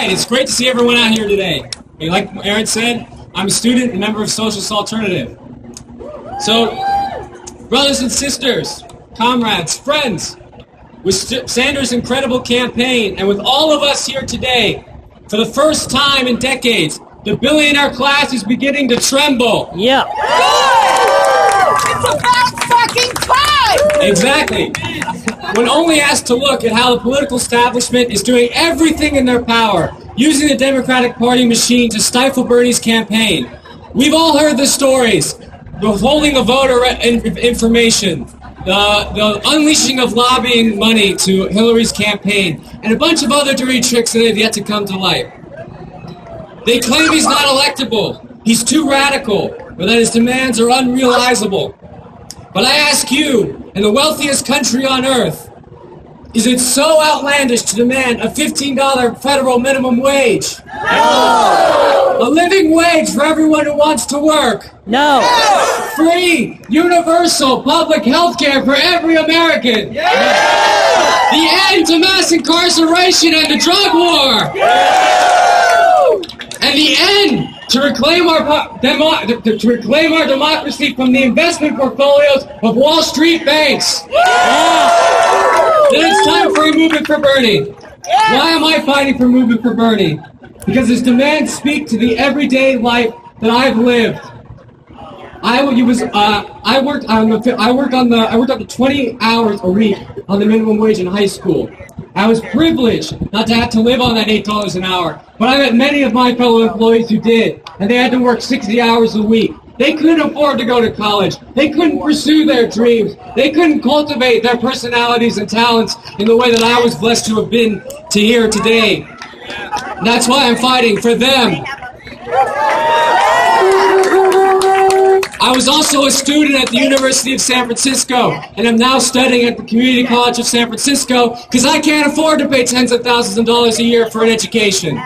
right, it's great to see everyone out here today. Like Aaron said, I'm a student and member of Socialist Alternative. So, brothers and sisters, comrades, friends, with Sanders' incredible campaign and with all of us here today, for the first time in decades, the billionaire class is beginning to tremble. Yeah. It's about fucking time! Exactly. When only asked to look at how the political establishment is doing everything in their power, using the Democratic Party machine to stifle Bernie's campaign. We've all heard the stories. The withholding of voter information, the unleashing of lobbying money to Hillary's campaign, and a bunch of other dirty tricks that have yet to come to light. They claim he's not electable, he's too radical, or that his demands are unrealizable. But I ask you, in the wealthiest country on earth, is it so outlandish to demand a $15 federal minimum wage? No! A living wage for everyone who wants to work? No! Free, universal, public health care for every American? Yeah! The end to mass incarceration and the drug war? Yeah! And the end to reclaim our democracy from the investment portfolios of Wall Street banks. Then it's time for a movement for Bernie. Why am I fighting for movement for Bernie? Because his demands speak to the everyday life that I've lived. I worked up to 20 hours a week on the minimum wage in high school. I was privileged not to have to live on that $8 an hour, but I met many of my fellow employees who did, and they had to work 60 hours a week. They couldn't afford to go to college. They couldn't pursue their dreams. They couldn't cultivate their personalities and talents in the way that I was blessed to have been to here today. And that's why I'm fighting for them. I was also a student at the University of San Francisco, and I'm now studying at the Community College of San Francisco because I can't afford to pay tens of thousands of dollars a year for an education.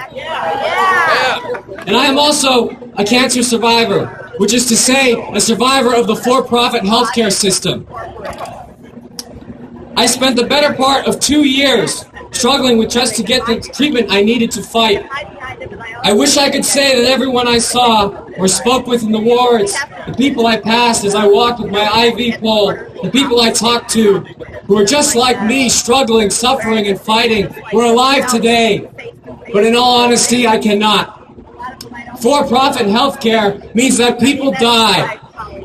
And I am also a cancer survivor, which is to say, a survivor of the for-profit healthcare system. I spent the better part of 2 years struggling with just to get the treatment I needed to fight. I wish I could say that everyone I saw or spoke with in the wards, the people I passed as I walked with my IV pole, the people I talked to, who are just like me, struggling, suffering, and fighting, were alive today. But in all honesty, I cannot. For-profit healthcare means that people die.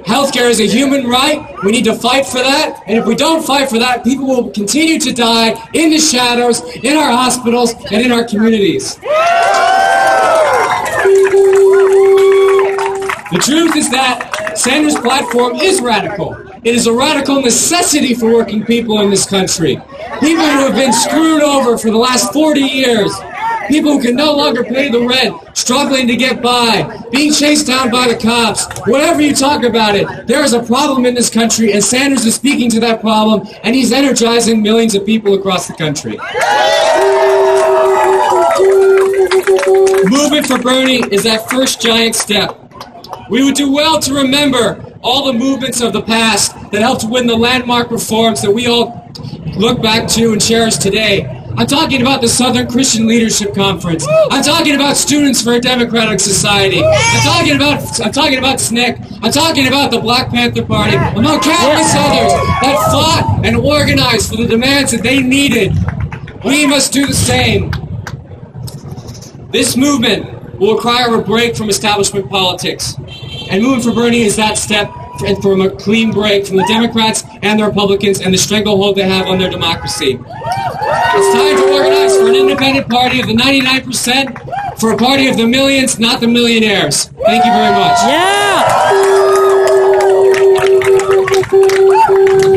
Healthcare is a human right. We need to fight for that. And if we don't fight for that, people will continue to die in the shadows, in our hospitals, and in our communities. The truth is that Sanders' platform is radical. It is a radical necessity for working people in this country. People who have been screwed over for the last 40 years. People who can no longer pay the rent, struggling to get by, being chased down by the cops. Whatever you talk about it, there is a problem in this country, and Sanders is speaking to that problem, and he's energizing millions of people across the country. Movement for Bernie is that first giant step. We would do well to remember all the movements of the past that helped win the landmark reforms that we all look back to and cherish today. I'm talking about the Southern Christian Leadership Conference. I'm talking about Students for a Democratic Society. I'm talking about SNCC. I'm talking about the Black Panther Party, among countless others that fought and organized for the demands that they needed. We must do the same. This movement will require a break from establishment politics. And Movement for Bernie is that step from a clean break from the Democrats and the Republicans and the stranglehold they have on their democracy. It's time to organize for an independent party of the 99%, for a party of the millions, not the millionaires. Thank you very much. Yeah!